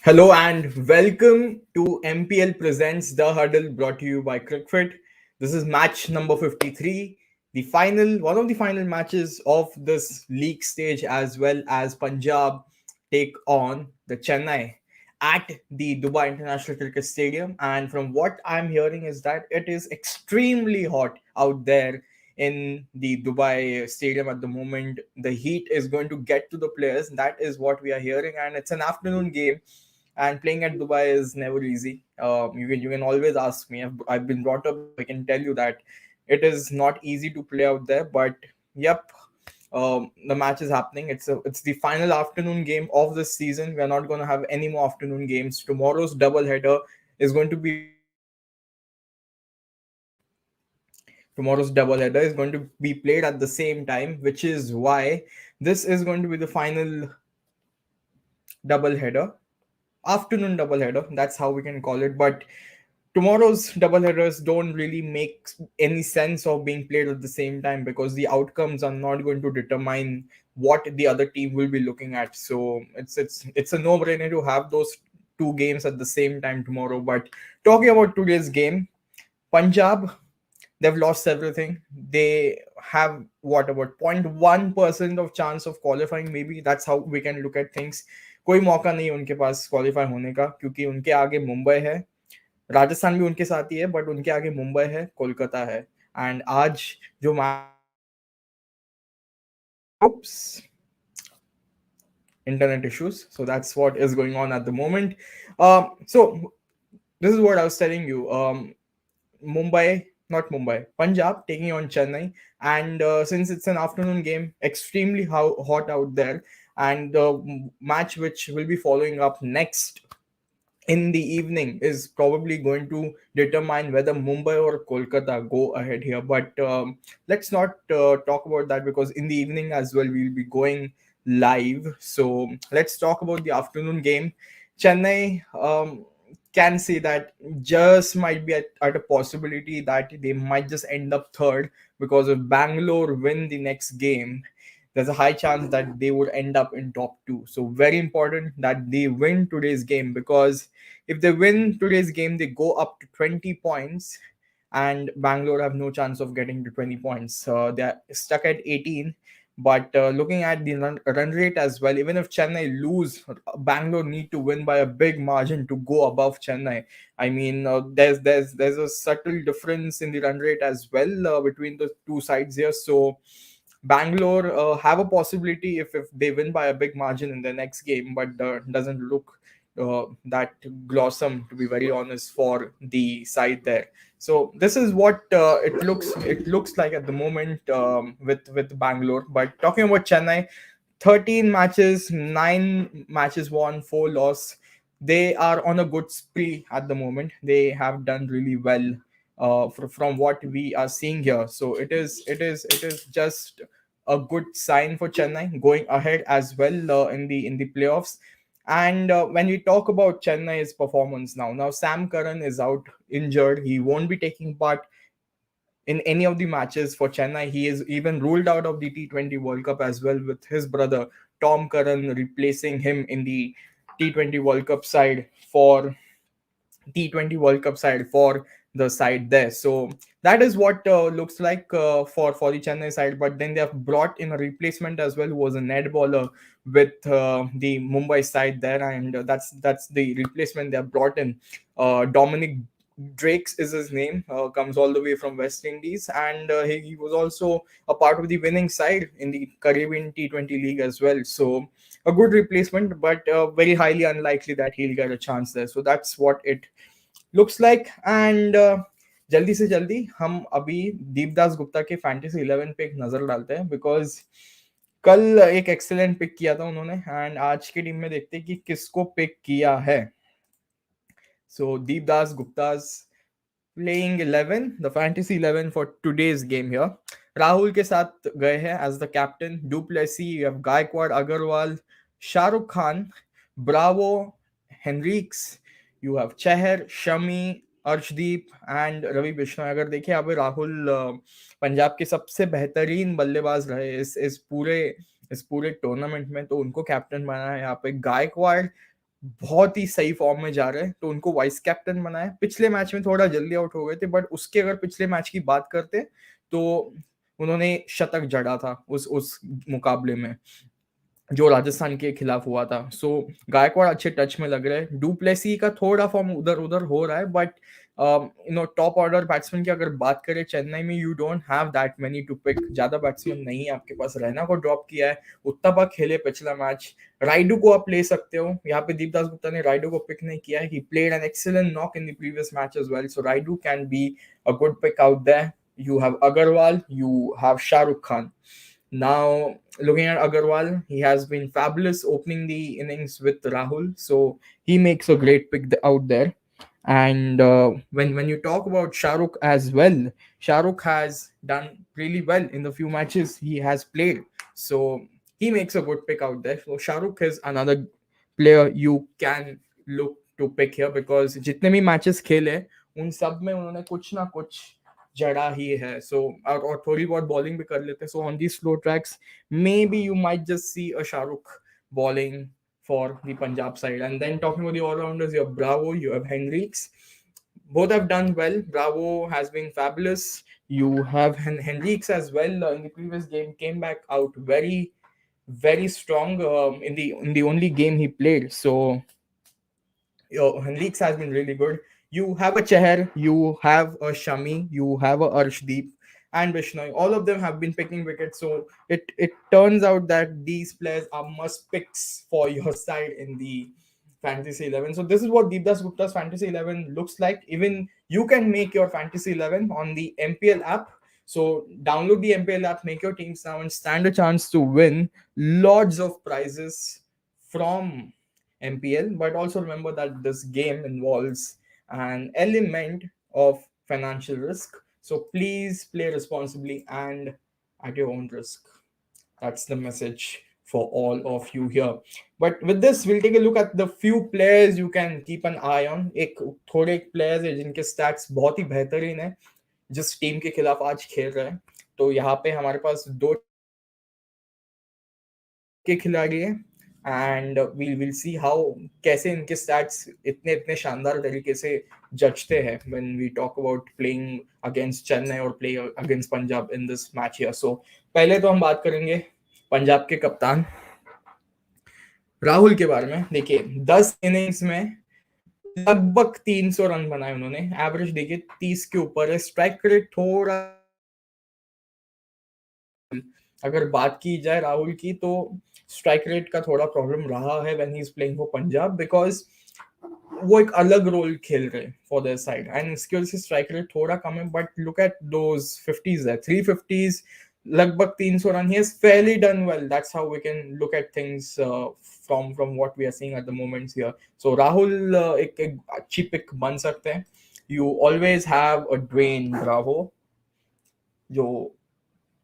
Hello and welcome to MPL Presents The Huddle, brought to you by Cricfit. This is match number 53, the final, one of the final matches of this league stage, as well as Punjab take on the Chennai at the Dubai International Cricket Stadium. And from what I'm hearing is that it is extremely hot out there in the Dubai stadium at the moment. The heat is going to get to the players. That is what we are hearing, and it's an afternoon game, and playing at Dubai is never easy. You can always ask me. I've been brought up, so I can tell you that it is not easy to play out there. But yep, the match is happening. It's the final afternoon game of this season. We are not going to have any more afternoon games. Tomorrow's double header is going to be played at the same time. Tomorrow's double header is going to be played at the same time, which is why this is going to be the final double header, afternoon double header. That's how we can call it. But tomorrow's double headers don't really make any sense of being played at the same time, because the outcomes are not going to determine what the other team will be looking at. So it's a no-brainer to have those two games at the same time tomorrow. But talking about today's game, Punjab, they've lost everything. They have what, about 0.1% of chance of qualifying, maybe. That's how we can look at things. कोई मौका नहीं है उनके पास qualify होने का, क्योंकि उनके आगे मुंबई है, राजस्थान भी उनके साथ ही है, बट उनके आगे मुंबई है, कोलकाता है. एंड आज जो oops, internet issues. So that's what is going on at the moment. So this is what I was telling you. Punjab taking on Chennai, and since it's an afternoon game, extremely hot out there, and the match which will be following up next in the evening is probably going to determine whether Mumbai or Kolkata go ahead here. But let's not talk about that, because in the evening as well we'll be going live. So let's talk about the afternoon game. Chennai can say that just might be at a possibility that they might just end up third, because if Bangalore win the next game, there's a high chance that they would end up in top two. So very important that they win today's game, because if they win today's game, they go up to 20 points, and Bangalore have no chance of getting to 20 points. They're stuck at 18. But looking at the run rate as well, even if Chennai lose, Bangalore need to win by a big margin to go above Chennai. I mean, there's a subtle difference in the run rate as well between the two sides here. So Bangalore have a possibility if they win by a big margin in the next game, but doesn't look that blossom, to be very honest, for the side there. So this is what it looks like at the moment with Bangalore. But talking about Chennai, 13 matches, 9 matches won, 4 loss. They are on a good spree at the moment. They have done really well from what we are seeing here. So it is just a good sign for Chennai going ahead as well in the playoffs. And when we talk about Chennai's performance now Sam Curran is out injured. He won't be taking part in any of the matches for Chennai. He is even ruled out of the T20 World Cup as well, with his brother Tom Curran replacing him in the T20 World Cup side for T20 World Cup side for the side there. So that is what looks like for the Chennai side. But then they have brought in a replacement as well, who was a net bowler with the Mumbai side there, and that's the replacement they have brought in. Dominic Drakes is his name, comes all the way from West Indies, and he was also a part of the winning side in the Caribbean T20 League as well. So a good replacement, but very highly unlikely that he'll get a chance there. So that's what it looks like. And जल्दी से जल्दी हम अभी दीपदास गुप्ता के fantasy 11 पे एक नजर डालते हैं, बिकॉज कल एक एक्सेलेंट पिक किया था उन्होंने, एंड आज की टीम में देखते हैं कि किसको पिक किया है. सो Deepdas गुप्ता's playing 11, the fantasy 11 for today's game here. Rahul के साथ गए हैं as the captain. Du Plessis, you have Gaikwad, Agarwal, Shahrukh Khan, Bravo, Henriques, you have Chahar, Shami, Arshdeep and Ravi Bishnoi. अगर देखें अब राहुल पंजाब के सबसे बेहतरीन बल्लेबाज रहे इस पूरे टूर्नामेंट में, तो उनको कैप्टन बनाया है यहाँ पे. गायकवाड़ बहुत ही सही फॉर्म में जा रहे हैं, तो उनको वाइस कैप्टन बनाया। पिछले मैच में थोड़ा जल्दी आउट हो गए थे, बट उसके अगर पिछले मैच की बात करते तो उन्होंने शतक जड़ा था उस मुकाबले में जो राजस्थान के खिलाफ हुआ था। सो गायकवाड़ अच्छे टच में लग रहे हैं। डुप्लेसी का थोड़ा फॉर्म उधर उधर हो रहा है, बट टॉप ऑर्डर बैट्समैन की अगर बात करें चेन्नई में, you don't have that many to pick. ज्यादा बैट्समैन नहीं है आपके पास। रैना को ड्रॉप किया है, उत्तपा खेले पिछला मैच। राइडू को आप ले सकते हो, यहाँ पे दीपदास गुप्ता ने राइडू को पिक नहीं किया है। He played an excellent knock in the previous match as well, so Rayudu can be a good pick out there. You have Agarwal, you have Shah Rukh Khan. Now, looking at Agarwal, he has been fabulous opening the innings with Rahul, so he makes a great pick out there. And when you talk about Shahrukh as well, Shahrukh has done really well in the few matches he has played, so he makes a good pick out there. So Shahrukh is another player you can look to pick here because जितने भी matches खेले उन सब में उन्होंने कुछ ना कुछ जड़ा ही है। सो और थोड़ी बहुत बॉलिंग भी कर लेते हैं। So on the slow tracks may be you might just see a Shahrukh bowling for the Punjab side. And then talking about the all-rounders, you have Bravo, you have Hendricks. Both have done well. Bravo has been fabulous. You have Hendricks as well. In the previous game, came back out very, very strong in the only game he played. So Leaks has been really good. You have a Cheher, you have a Shami, you have a Arshdeep, and Bishnoi. All of them have been picking wickets. So it turns out that these players are must picks for your side in the Fantasy 11. So this is what Deepdas Gupta's Fantasy 11 looks like. Even you can make your Fantasy 11 on the MPL app. So download the MPL app, make your teams now, and stand a chance to win lots of prizes from MPL. But also remember that this game involves an element of financial risk. So please play responsibly and at your own risk. That's the message for all of you here. But with this, we'll take a look at the few players you can keep an eye on. एक थोड़े players हैं जिनके stats बहुत ही बेहतरीन है, जिस team के खिलाफ आज खेल रहे हैं। तो यहाँ पे हमारे पास दो के खिलाड़ी हैं एंड we'll see how कैसे इनके स्टैट्स इतने इतने शानदार तरीके से जजते हैं when we talk about playing against Chennai और play against Punjab in this match here. So पहले तो हम बात करेंगे पंजाब के कप्तान राहुल के बारे में। देखिए 10 इनिंग्स में लगभग 300 रन बनाए उन्होंने। एवरेज देखिए 30 के ऊपर है। स्ट्राइक रेट थोड़ा, अगर बात की जाए राहुल की, तो स्ट्राइक रेट का थोड़ा प्रॉब्लम रहा है when he is playing for Punjab because वो एक अलग रोल खेल रहे फॉर देयर साइड एंड इसकी वजह से स्ट्राइक रेट थोड़ा कम है। But look at those 50s है, 350s, लगभग 300 run. He has fairly done well. That's how we can look at things from what we are seeing at the moment here. So Rahul एक अच्छी pick बन सकते हैं। You always have a Dwayne Bravo जो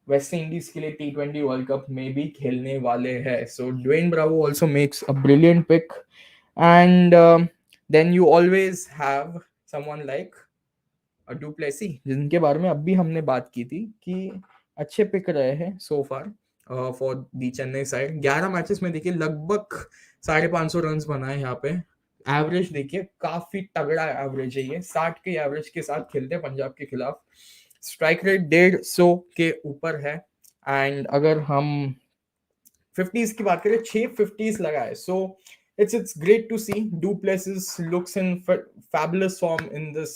West Indies के लिए T20 world cup में भी खेलने वाले हैं। So Dwayne Bravo also makes a brilliant pick and then you always have someone like du Plessis जिनके बारे में अभी हमने बात की थी कि अच्छे पिक रहे हैं so far for the Chennai side. 11 matches में देखिए लगभग 550 रन बनाए यहाँ पे। एवरेज देखिए काफी तगड़ा एवरेज है ये, 60 के एवरेज के साथ खेलते हैं पंजाब के खिलाफ। स्ट्राइक रेट 150 के ऊपर है एंड अगर हम 50s की बात करें 6 50s लगाए। सो it's great to see Duplessis looks in fabulous form in this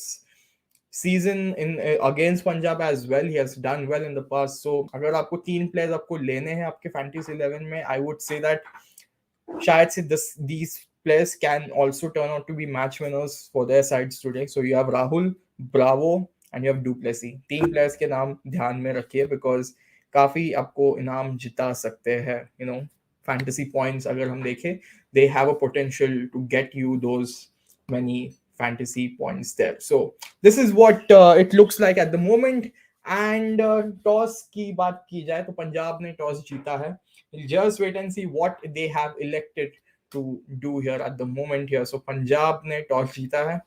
season in against Punjab as well. He has done well in the past. So अगर आपको 3 प्लेयर्स आपको लेने हैं आपके फैंटेसी 11 में, I would say that शायद से these players can also turn out to be match winners for their sides today. So you have Rahul, Bravo and you have Duplessis. 3 players के नाम ध्यान में रखिए because काफी आपको इनाम जिता सकते हैं। You know, fantasy points अगर हम देखें, they have a potential to get you those many fantasy points there. So this is what it looks like at the moment. And toss की बात की जाए तो पंजाब ने टॉस जीता है। We'll just wait and see what they have elected to do here at the moment here. So Punjab ne toss jeeta hai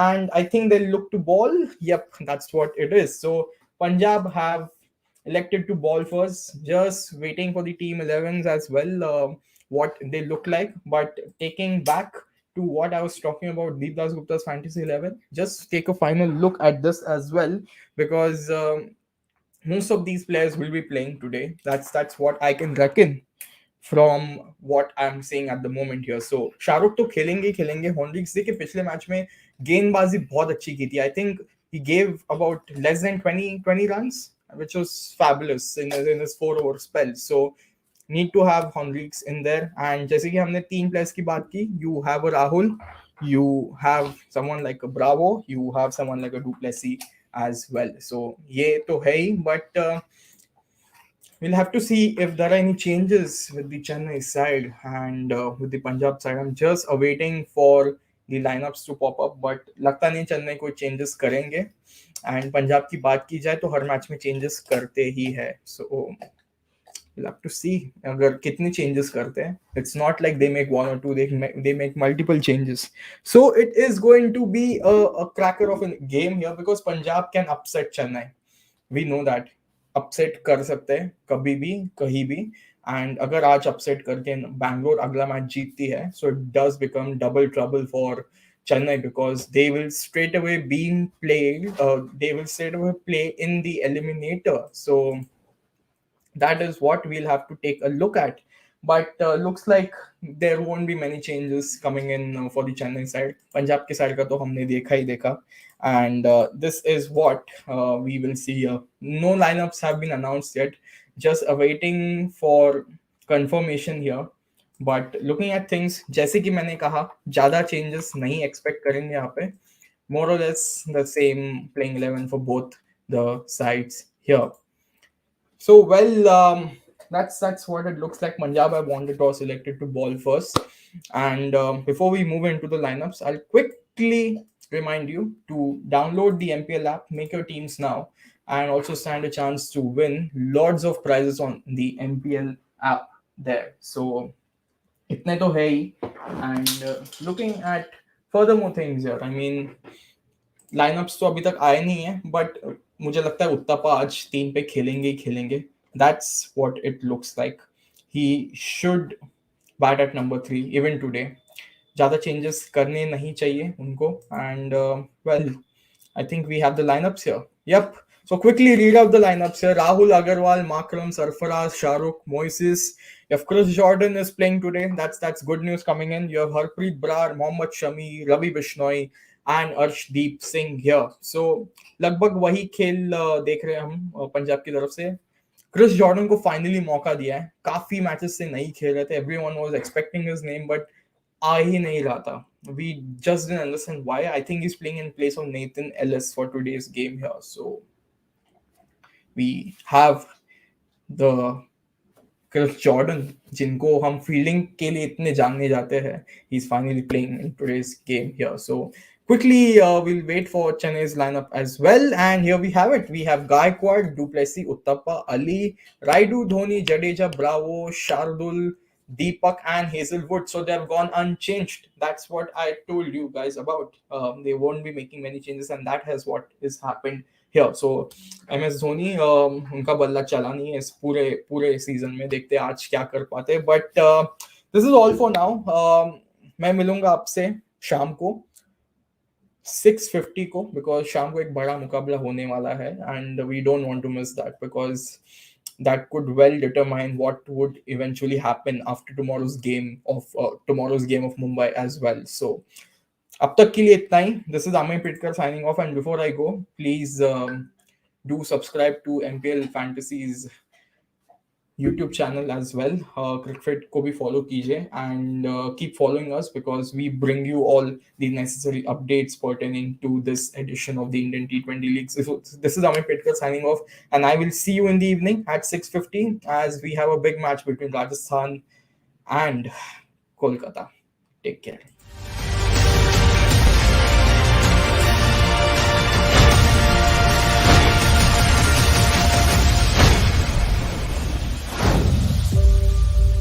and I think they'll look to ball. Yep, that's what it is. So Punjab have elected to ball first, just waiting for the team 11s as well, what they look like. But taking back to what I was talking about, Deep Das Gupta's Fantasy 11, just take a final look at this as well, because most of these players will be playing today. That's what I can reckon from what I'm seeing at the moment here. So Shahrukh तो खेलेंगे खेलेंगे. हॉन्ड्रिक्स देखिए पिछले match में गेंदबाजी बहुत अच्छी की थी. I think he gave about less than 20 runs, which was fabulous in his 4 over spell. So need to have Hondrix in there. And जैसे कि हमने तीन प्लेयर्स की बात की, you have a Rahul, you have someone like a Bravo, you have someone like a Duplessis as well. So ये तो है ही, but we'll have to see if there are any changes with the Chennai side and with the Punjab side. I'm just awaiting for the lineups to pop up, but लगता नहीं चेन्नई कोई changes करेंगे. And Punjab की बात की जाए तो हर match में changes करते ही है. So we'll have to see अगर कितने changes करते हैं. It's not like they make one or two, they make multiple changes. So it is going to be a cracker of a game here, because Punjab can upset Chennai. We know that. Upset कर सकते हैं कभी भी कहीं भी. And अगर आज upset करके बैंगलोर अगला मैच जीतती है, so it does become double trouble for Chennai, because they will straight away play in the eliminator. So that is what we'll have to take a look at. But looks like there won't be many changes coming in for the Chennai side. Punjab के side का तो हमने देखा ही देखा. And this is what we will see here. No lineups have been announced yet. Just awaiting for confirmation here. But looking at things, जैसे कि मैंने कहा, ज़्यादा changes नहीं expect करेंगे यहाँ पे. More or less the same playing 11 for both the sides here. So that's what it looks like. Punjab I wanted or selected to ball first, and before we move into the lineups, I'll quickly remind you to download the MPL app, make your teams now, and also stand a chance to win lots of prizes on the MPL app there. So itne to hai hi. And looking at furthermore things here, I mean line-ups तो अभी तक आए नहीं है, but मुझे लगता है उत्तपा आज 3 पे खेलेंगे ही खेलेंगे. That's what it looks like. He should bat at number 3 even today. ज़्यादा चेंजेस करने नहीं चाहिए उनको. And well, I think we have the lineups here. Yep. So quickly read out the lineups here. Rahul, Agarwal, Makram, Sarfaraz, Shahrukh, Moises. If Chris Jordan is playing today, that's good news coming in. You have Harpreet Brar, Mohammad Shami, Ravi Bishnoi, and Arshdeep Singh here. So लगभग वही खेल देख रहे हैं हम पंजाब की तरफ से. क्रिस जॉर्डन को फाइनली मौका दिया है. काफी मैचेस से नहीं खेल रहे थे. Everyone was expecting his name, but आ ही नहीं रहा था. We just didn't understand why. I think he's playing in place of Nathan Ellis for today's game here. So we have the Chris Jordan, जिनको हम फील्डिंग के लिए इतने जानने जाते हैं. He's finally playing in today's game here. So quickly, we'll wait for Chennai's lineup as well. And here we have it. We have Gaikwad, Duplessis, Uttappa, Ali, Raidu, Dhoni, Jadeja, Bravo, Shardul, Deepak, and Hazelwood. So they've gone unchanged. That's what I told you guys about. They won't be making many changes, and that has what is happened here. So MS Dhoni उनका बल्ला चला नहीं है इस पूरे season में. देखते हैं आज क्या कर पाते हैं. But this is all for now. मैं मिलूंगा आपसे शाम को 6:50 को, बिकॉज शाम को एक बड़ा मुकाबला होने वाला है. And we don't want to miss that, because that could well determine what would eventually happen after tomorrow's game of Mumbai as well. So अब तक के लिए इतना ही. This is Amay Pitkar signing off, and before I go, please do subscribe to MPL Fantasies YouTube channel as well. Cricfit को भी follow कीजिए, and keep following us, because we bring you all the necessary updates pertaining to this edition of the Indian T20 League. So this is Amit Petkar signing off, and I will see you in the evening at 6:50 as we have a big match between Rajasthan and Kolkata. Take care.